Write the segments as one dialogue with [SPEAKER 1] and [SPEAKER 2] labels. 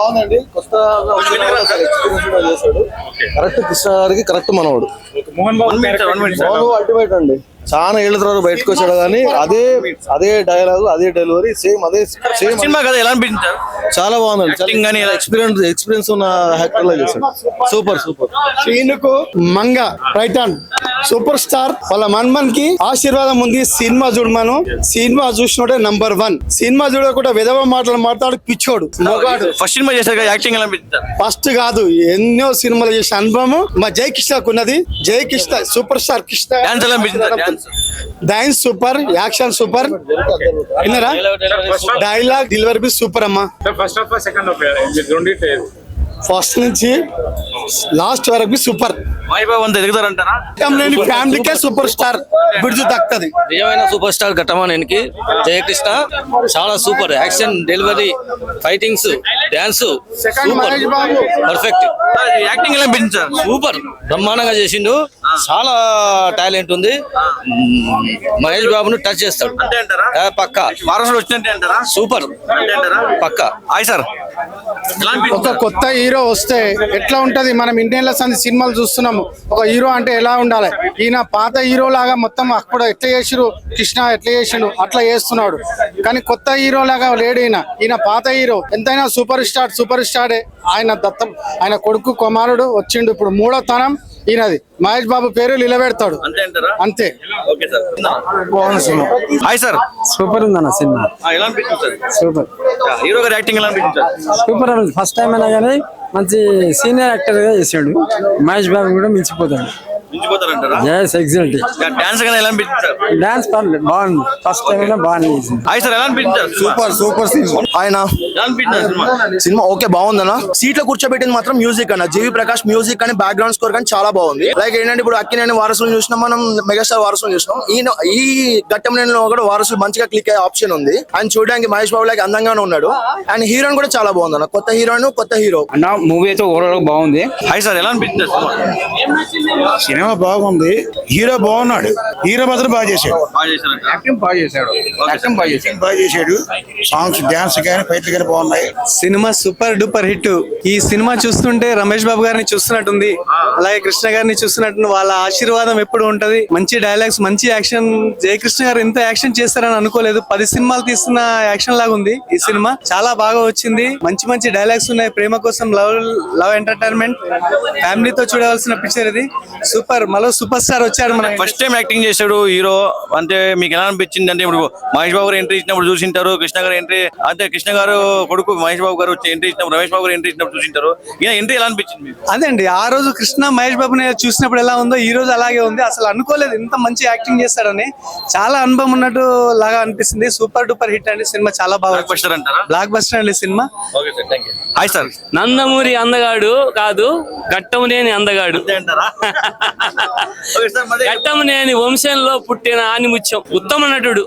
[SPEAKER 1] బాగుందండి. కొత్త చేశాడు. కరెక్ట్ కృష్ణ గారికి కరెక్ట్ మనవాడు. అల్టిమేట్ అండి. చాలా ఏళ్ళ తర్వాత బయటకు వచ్చాడు కానీ అదే డైలాగ్ అదే డెలివరీ సేమ్
[SPEAKER 2] సినిమా కదా ఎలా అనిపించారు?
[SPEAKER 1] చాలా బాగుందండి. ఎక్స్పీరియన్స్ ఉన్న యాక్టర్ లా చేశాడు. సూపర్.
[SPEAKER 3] శ్రీనుకు మంగ రైటాన్ సూపర్ స్టార్ వాళ్ళ మన్మన్ కి ఆశీర్వాదం ఉంది. సినిమా చూడమను. సినిమా చూసినోడే నంబర్ 1. సినిమా చూడకుండా విధవ మాటలు మాట్లాడు పిచ్చోడు మొగాడు.
[SPEAKER 2] ఫస్ట్ సినిమా చేశారు యాక్టింగ్ ఎలా అనిపించారు?
[SPEAKER 3] ఫస్ట్ కాదు ఎన్నో సినిమాలు చేసిన అనుభవం మా జై కృష్ణకు ఉన్నది. జై Krishna super star Krishna.
[SPEAKER 2] Dance ఎలా అనిపించింది?
[SPEAKER 3] Dance super, action super. విన్నారా? డైలాగ్ డెలివరీ బి సూపర్ అమ్మా. ఫస్ట్ నుంచి లాస్ట్ వరకు సూపర్. ఫ్యామిలీకే సూపర్ స్టార్ బిడ్జు దక్కుతుంది.
[SPEAKER 4] నిజమైన సూపర్ స్టార్ ఘట్టమానేనికి జయకృష్ణ చాలా super. Action, delivery, fightings, dance perfect.
[SPEAKER 2] Acting ఎలా అనిపించారు?
[SPEAKER 4] సూపర్ బ్రహ్మాండంగా చేసిండు. చాలా టాలెంట్ ఉంది. మహేష్ బాబును టచ్ చేస్తాడు పక్క.
[SPEAKER 2] వారసుడు వచ్చినట్టే అంటారా?
[SPEAKER 4] సూపర్ పక్క.
[SPEAKER 2] హాయ్ సార్,
[SPEAKER 3] ఒక కొత్త హీరో వస్తే ఎట్లా ఉంటది? మనం ఇండియన్ సంది సినిమాలు చూస్తున్నాము. ఒక హీరో అంటే ఎలా ఉండాలి? ఈయన పాత హీరో లాగా మొత్తం అప్పుడు ఎట్లా చేసిరు కృష్ణ ఎట్లా చేసిండు అట్లా చేస్తున్నాడు. కానీ కొత్త హీరో లాగా లేడు ఈయన పాత హీరో. ఎంతైనా సూపర్ స్టారే. ఆయన దత్తం ఆయన కొడుకు కుమారుడు వచ్చిండు. ఇప్పుడు 3వ తరం ఈయనది. మహేష్ బాబు పేరు నిలబెడతాడు అంతే.
[SPEAKER 1] బాగుంది సినిమా.
[SPEAKER 2] హాయ్ సార్,
[SPEAKER 5] సూపర్ ఉందన్న సినిమా.
[SPEAKER 2] ఎలా అనిపించింది?
[SPEAKER 5] సూపర్.
[SPEAKER 2] హీరో గారి యాక్టింగ్ ఎలా అనిపించారు?
[SPEAKER 5] సూపర్. ఫస్ట్ టైం అయినా కానీ మంచి సీనియర్ యాక్టర్ గా చేసాడు. మహేష్ బాబు కూడా మించిపోతాడు. ఎగ్జాక్ట్.
[SPEAKER 2] డాన్స్ ఎలా అనిపించారు?
[SPEAKER 5] డాన్స్ పర్లేదు, బాగుంది. ఫస్ట్ టైం అయినా బాగానే చేసింది.
[SPEAKER 2] హాయ్ సార్, ఎలా అనిపించారు?
[SPEAKER 1] సూపర్ ఆయన సినిమా ఓకే బాగుందన్న. సీట్ లో కూర్చోబెట్టింది మాత్రం మ్యూజిక్ అన్న. జీవి ప్రకాష్ మ్యూజిక్ కానీ బ్యాక్గ్రౌండ్ స్కోర్ కానీ చాలా బాగుంది. లైక్ ఏంటంటే ఇప్పుడు అక్కినేని వారసులు చూసినాం, మనం మెగాస్టార్ వారసులు చూసినాం. ఈ ఘట్టంలో కూడా వారసులు మంచిగా క్లిక్ అయ్యే ఆప్షన్ ఉంది. ఆయన చూడడానికి మహేష్ బాబు లాగా అందంగానే ఉన్నాడు. అండ్ హీరోయిన్ కూడా చాలా బాగుంది అన్న. కొత్త హీరోయిన్, కొత్త హీరో
[SPEAKER 5] అన్న. మూవీ అయితే ఓవరాల్ బాగుంది.
[SPEAKER 2] హాయ్ సార్, ఎలా అనిపించారు?
[SPEAKER 6] సినిమా బాగుంది. హీరో బాగున్నాడు. హీరో మాత్రం బాగా చేశాడు. యాక్టింగ్ బాగా చేశాడు. సాంగ్స్, డాన్స్ కానీ ఫైట్లు కానీ బాగున్నాయి.
[SPEAKER 7] Cinema super duper hit. ఈ సినిమా చూస్తుంటే రమేష్ బాబు గారిని చూస్తున్నట్టుంది, అలాగే కృష్ణ గారిని చూస్తున్నట్టు. వాళ్ళ ఆశీర్వాదం ఎప్పుడు ఉంటది. మంచి డైలాగ్స్, మంచి యాక్షన్. జయకృష్ణ గారు ఇంత యాక్షన్ చేస్తారని అనుకోలేదు. 10 సినిమాలు తీస్తున్న యాక్షన్ లాగా ఉంది ఈ సినిమా. చాలా బాగా వచ్చింది. మంచి డైలాగ్స్ ఉన్నాయి. ప్రేమ కోసం, లవ్ ఎంటర్టైన్మెంట్, ఫ్యామిలీతో చూడవలసిన పిక్చర్ ఇది. సూపర్. మళ్ళీ సూపర్ స్టార్ వచ్చాడు. మన
[SPEAKER 2] ఫస్ట్ టైం యాక్టింగ్ చేశాడు హీరో అంటే మీకు ఎలా అనిపించింది? అంటే ఇప్పుడు మహేష్ బాబు గారు ఎంట్రీ ఇచ్చినప్పుడు చూసింటారు, కృష్ణ గారు ఎంట్రీ అంటే కృష్ణ గారు కొడుకు మహేష్ బాబు గారు వచ్చి ఎంట్రీ ఇచ్చినప్పుడు, రమేష్ బాబు గారు ఎంట్రీ ఇచ్చినప్పుడు చూసింటారు. ఈయన ఎంట్రీ ఎలా అనిపించింది మీకు?
[SPEAKER 7] అదే అండి, ఆ రోజు కృష్ణ మహేష్ బాబుని చూసినప్పుడు ఎలా ఉందో ఈ రోజు అలాగే ఉంది. అసలు అనుకోలేదు ఇంత మంచి యాక్టింగ్ చేస్తాడని. చాలా అనుభవం ఉన్నట్టు లాగా అనిపిస్తుంది. సూపర్ డూపర్ హిట్ అండి సినిమా. చాలా బాగా బ్లాక్ బస్టర్ అండి సినిమా.
[SPEAKER 2] హాయ్ సార్,
[SPEAKER 4] నందమూరి అందగాడు కాదు, ఘట్టమనేని అందగాడు. ఘట్టమనేని వంశంలో పుట్టిన ఆనిముత్యం. ఉత్తమ నటుడు.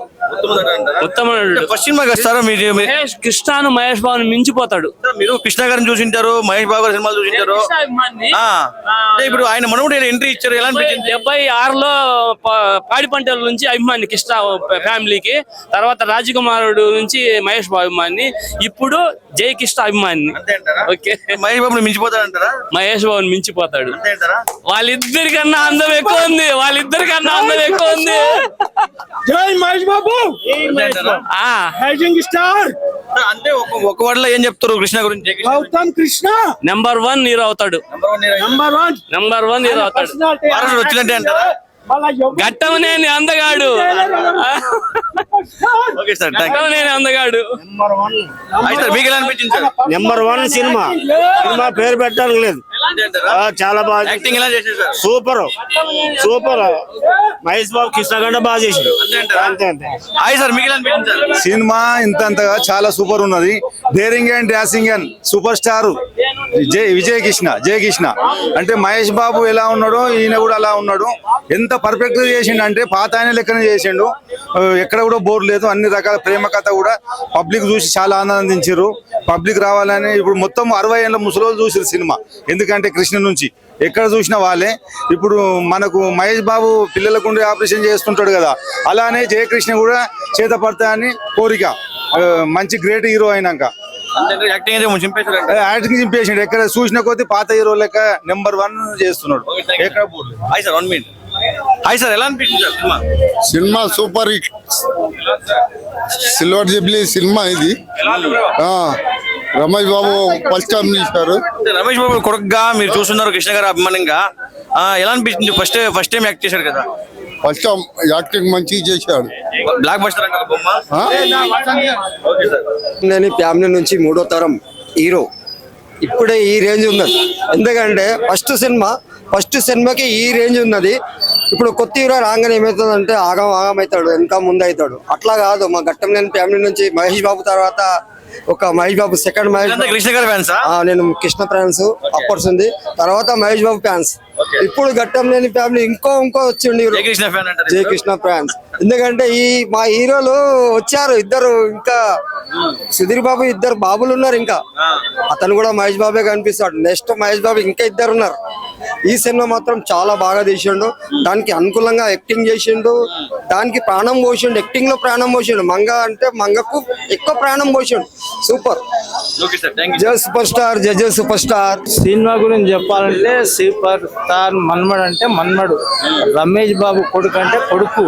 [SPEAKER 2] ఫస్ట్ సినిమా కదా
[SPEAKER 4] మహేష్ కృష్ణను మహేష్ బాబుని మించిపోతాడు.
[SPEAKER 2] మీరు కృష్ణ గారిని చూసింటారు, మహేష్ బాబు గారి సినిమాలు చూసింటారు. ఇప్పుడు ఆయన మనవుడు ఎంట్రీ ఇచ్చారు, ఎలా అనిపించింది?
[SPEAKER 4] 76లో పాడి పంటల నుంచి అభిమాని కృష్ణ ఫ్యామిలీకి, తర్వాత రాజకుమారుడు నుంచి మహేష్ బాబు అభిమాని, ఇప్పుడు జై కృష్ణ అభిమాని. ఓకే,
[SPEAKER 2] మహేష్ బాబుని మించిపోతాడు అంటారా?
[SPEAKER 4] మహేష్ బాబుని మించిపోతాడు. వాళ్ళిద్దరికన్నా అందం ఎక్కువ ఉంది.
[SPEAKER 3] జై మహేష్ బాబు. స్టార్
[SPEAKER 2] అంటే ఒక వర్డ్లో ఏం చెప్తారు కృష్ణ గురించి?
[SPEAKER 3] గౌతమ్ కృష్ణ
[SPEAKER 4] నెంబర్ 1 హీరో అవుతాడు. నెంబర్ 1 హీరో అవుతాడు.
[SPEAKER 2] వచ్చినట్టే అంటారా?
[SPEAKER 4] ఘట్టమనేని అందగాడు.
[SPEAKER 2] ఓకే సార్,
[SPEAKER 4] ఘట్టమనేని అందగాడు.
[SPEAKER 2] మీకు ఎలా అనిపించింది?
[SPEAKER 6] నెంబర్ 1 సినిమా పేరు పెట్టడానికి లేదు. చాలా బాగా
[SPEAKER 2] యాక్టింగ్ ఎలా చేశారు?
[SPEAKER 6] సూపర్. మహేష్ బాబు కృష్ణ గంట బాగా చేశారు. అంతే.
[SPEAKER 2] హాయ్ సార్, మీకు ఎలా అనిపించింది?
[SPEAKER 8] సినిమా ఇంతగా చాలా సూపర్ ఉన్నది. Daring and dashing and super star Jaya Krishna అంటే మహేష్ బాబు ఎలా ఉన్నాడో ఈయన కూడా అలా ఉన్నాడు. ఎంత పర్ఫెక్ట్ గా చేసిండు అంటే పాత ఆయన లెక్కనే చేసిండు. ఎక్కడ కూడా బోర్ లేదు. అన్ని రకాల ప్రేమ కథ కూడా పబ్లిక్ చూసి చాలా ఆనందించారు. పబ్లిక్ రావాలని ఇప్పుడు మొత్తం 60 ఏళ్ళ ముసలోళ్ళు చూసారు సినిమా. ఎందుకంటే కృష్ణ నుంచి ఎక్కడ చూసినా వాళ్ళే. ఇప్పుడు మనకు మహేష్ బాబు పిల్లలకు ఆపరేషన్ చేస్తుంటాడు కదా, అలానే జయకృష్ణ కూడా చేత పడతా అని కోరిక. మంచి గ్రేట్ హీరో అయినాక
[SPEAKER 2] యాక్టింగ్ అయితే చింపేశారు.
[SPEAKER 8] యాక్టింగ్ చింపేసిండు. ఎక్కడ చూసిన కొద్ది పాత హీరో లెక్క నెంబర్ 1 చేస్తున్నాడు. ఎక్కడ
[SPEAKER 2] hi sir, 1 minute. Hi sir, ఎలా అనిపించింది sir cinema?
[SPEAKER 9] Cinema super hit, silver Jubilee cinema ఇది. రమేష్ బాబు ఫస్ట్ టైం తీశారు.
[SPEAKER 2] రమేష్ బాబు కొడుకుగా మీరు చూస్తున్నారు, కృష్ణ గారు అభిమానంగా. ఎలా అనిపించింది? ఫస్ట్ టైం యాక్ట్ చేశారు కదా.
[SPEAKER 9] ఫస్ట్ టైం యాక్టింగ్ మంచిగా చేశాడు.
[SPEAKER 2] బ్లాక్ బస్టర్ అంటారు బొమ్మ. Okay sir.
[SPEAKER 5] నేను ఫ్యామిలీ నుంచి 3వ తరం హీరో. ఇప్పుడే ఈ రేంజ్ ఉన్నది. ఎందుకంటే ఫస్ట్ సినిమాకి ఈ రేంజ్ ఉన్నది. ఇప్పుడు కొత్త హీరో రాగానే ఏమవుతుందంటే ఆగం అవుతాడు, ఇంకా ముందు అవుతాడు. అట్లా కాదు, మా ఘట్టంలేని ఫ్యామిలీ నుంచి మహేష్ బాబు తర్వాత ఒక మహేష్ బాబు సెకండ్ మహేష్ బాబు.
[SPEAKER 2] కృష్ణ గారి ఫ్యాన్స్?
[SPEAKER 5] నేను కృష్ణ ఫ్యాన్స్ అప్పర్స్ ఉంది, తర్వాత మహేష్ బాబు ఫ్యాన్స్. ఇప్పుడు ఘట్టంలేని ఫ్యామిలీ ఇంకో వచ్చిండి జై కృష్ణ ఫ్యాన్స్. ఎందుకంటే మా హీరోలు వచ్చారు ఇద్దరు, ఇంకా సుధీర్ బాబు ఇద్దరు బాబులు ఉన్నారు. ఇంకా అతను కూడా మహేష్ బాబే కనిపిస్తాడు. నెక్స్ట్ మహేష్ బాబు ఇంకా ఇద్దరు ఉన్నారు. ఈ సినిమా మాత్రం చాలా బాగా తీసిండు. దానికి అనుకూలంగా యాక్టింగ్ చేసిండు, దానికి ప్రాణం పోసిండు, యాక్టింగ్ లో ప్రాణం పోసిండు. మంగకు ఎక్కువ ప్రాణం పోసిండు. సూపర్. జై సూపర్ స్టార్, జై సూపర్ స్టార్.
[SPEAKER 3] సినిమా గురించి చెప్పాలంటే సూపర్ స్టార్ మన్మడు అంటే మన్మడు, రమేష్ బాబు కొడుకు అంటే కొడుకు.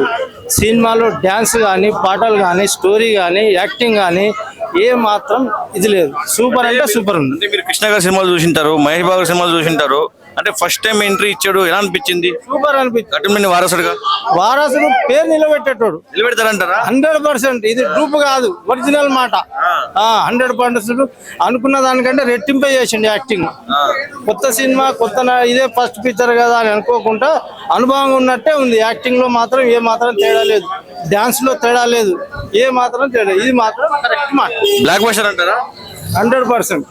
[SPEAKER 3] సినిమాలో డ్యాన్స్ కానీ, పాటలు కానీ, స్టోరీ కానీ, యాక్టింగ్ కానీ ఏ మాత్రం ఇది లేదు. సూపర్ అంటే సూపర్ ఉంది.
[SPEAKER 2] మీరు కృష్ణ గారి సినిమాలు చూసింటారు, మహేష్ బాబు గారి సినిమాలు చూసింటారు. అంటే ఫస్ట్ టైం ఎంట్రీ ఇచ్చాడు, ఎలా అనిపించింది?
[SPEAKER 3] సూపర్ అనిపించింది.
[SPEAKER 2] ఘట్టంలేని వారసుడుగా
[SPEAKER 3] పేరు నిలబెట్టేటోడు.
[SPEAKER 2] నిలబెడతారంటారా?
[SPEAKER 3] 100%. ఇది గ్రూప్ కాదు, ఒరిజినల్ మాట. 100% అనుకున్న దానికంటే రెట్టింపే చేసిండు యాక్టింగ్. కొత్త సినిమా ఇదే ఫస్ట్ పిక్చర్ కదా అని అనుకోకుండా అనుభవం ఉన్నట్టే ఉంది. యాక్టింగ్ లో మాత్రం ఏ మాత్రం తేడా లేదు, డాన్స్ లో తేడా లేదు, ఏ మాత్రం తేడా. ఇది మాత్రం కరెక్ట్ మాట.
[SPEAKER 2] బ్లాక్ బస్టర్ అంటారా?
[SPEAKER 3] 100%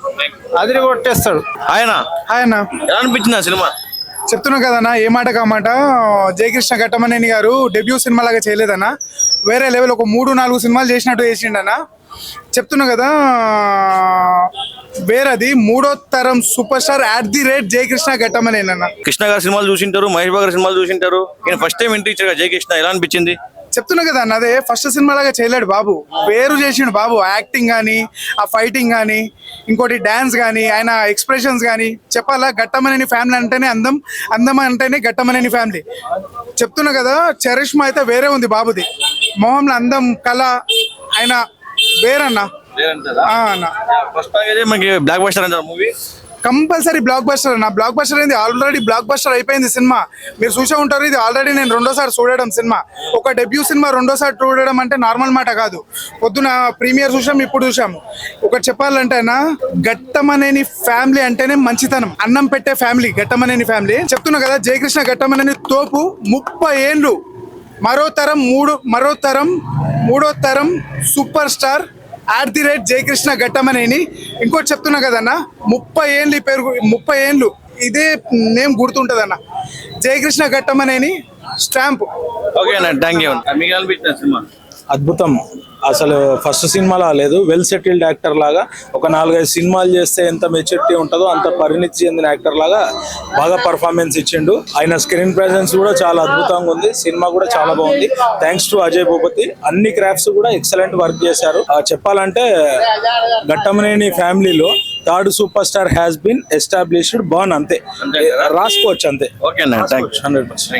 [SPEAKER 3] అదిరి కొట్టేస్తాడు
[SPEAKER 6] ఆయన.
[SPEAKER 2] ఎలా అనిపించింది ఆ సినిమా?
[SPEAKER 6] చెప్తున్నా కదన్నా, ఏ మాట కామాట. జయకృష్ణ ఘట్టమనేని గారు డెబ్యూ సినిమా లాగా చేయలేదన్నా, వేరే లెవెల్. ఒక 3-4 సినిమాలు చేసినట్టు చేసిండన్నా. చెప్తున్నా కదా, వేరేది 3వ తరం సూపర్ స్టార్ @ జయకృష్ణ ఘట్టమనేనన్న.
[SPEAKER 2] కృష్ణ గారి సినిమాలు చూసింటారు, మహేష్ బాబు గారి సినిమాలు చూసింటారు. ఫస్ట్ టైం ఎంట్రీ ఇచ్చారు జయకృష్ణ, ఎలా అనిపించింది?
[SPEAKER 6] చెప్తున్నా కదా అన్న, అదే ఫస్ట్ సినిమా లాగా చేయలేడు బాబు. పేరు చేసిండు బాబు. యాక్టింగ్ కానీ, ఆ ఫైటింగ్ కానీ, ఇంకోటి డాన్స్ కానీ, ఆయన ఎక్స్ప్రెషన్స్ కానీ చెప్పాలా. ఘట్టమనేని ఫ్యామిలీ అంటేనే అందం అంటేనే ఘట్టమనేని ఫ్యామిలీ. చెప్తున్నా కదా, చరిష్మా అయితే వేరే ఉంది బాబుది. మొహంలో అందం, కళ, ఆయన వేరన్నా.
[SPEAKER 2] బ్లాక్ బస్టర్ అంటారు మూవీ.
[SPEAKER 6] కంపల్సరీ బ్లాక్ బస్టర్ అన్న. బ్లాక్ బస్టర్ అయింది, ఆల్రెడీ బ్లాక్ బస్టర్ అయిపోయింది సినిమా. మీరు చూసే ఉంటారు, ఇది ఆల్రెడీ నేను 2వ సారి చూడడం సినిమా. ఒక డెబ్యూ సినిమా 2వ సారి చూడడం అంటే నార్మల్ మాట కాదు. పొద్దున ప్రీమియర్ చూసాము, ఇప్పుడు చూసాము. ఒకటి చెప్పాలంటే అన్న, ఘట్టమనేని ఫ్యామిలీ అంటేనే మంచితనం, అన్నం పెట్టే ఫ్యామిలీ ఘట్టమనేని ఫ్యామిలీ. చెప్తున్నా కదా, జయకృష్ణ ఘట్టమనేని తోపు. 30 ఏళ్ళు, మరో తరం 3వ తరం సూపర్ స్టార్ @ జయకృష్ణ ఘట్టమనేని. ఇంకోటి చెప్తున్నా కదన్నా, 30 ఏళ్ళు ఈ పేరు, 30 ఏళ్ళు ఇదే నేమ్ గుర్తుంటదన్న. జయకృష్ణ ఘట్టమనేని స్టాంప్.
[SPEAKER 2] ఓకే అన్న, థ్యాంక్ యూ. మీకు అనిపించిన సినిమా?
[SPEAKER 10] అద్భుతం. అసలు ఫస్ట్ సినిమాలా లేదు, వెల్ సెటిల్డ్ యాక్టర్ లాగా. ఒక 4-5 సినిమాలు చేస్తే ఎంత మెచ్యూరిటీ ఉంటుందో అంత పరిణితి చెందిన యాక్టర్ లాగా బాగా పర్ఫార్మెన్స్ ఇచ్చిండు. ఆయన స్క్రీన్ ప్రెజెన్స్ కూడా చాలా అద్భుతంగా ఉంది. సినిమా కూడా చాలా బాగుంది. Thanks to Ajay Bhupathi. అన్ని క్రాఫ్ట్స్ కూడా ఎక్సలెంట్ వర్క్ చేశారు. చెప్పాలంటే ఘట్టమనేని ఫ్యామిలీలో 3rd super star has been established. బాన్ అంతే, రాసుకోవచ్చు అంతే.
[SPEAKER 2] ఓకే అన్న, థ్యాంక్ యూ.
[SPEAKER 10] 100%.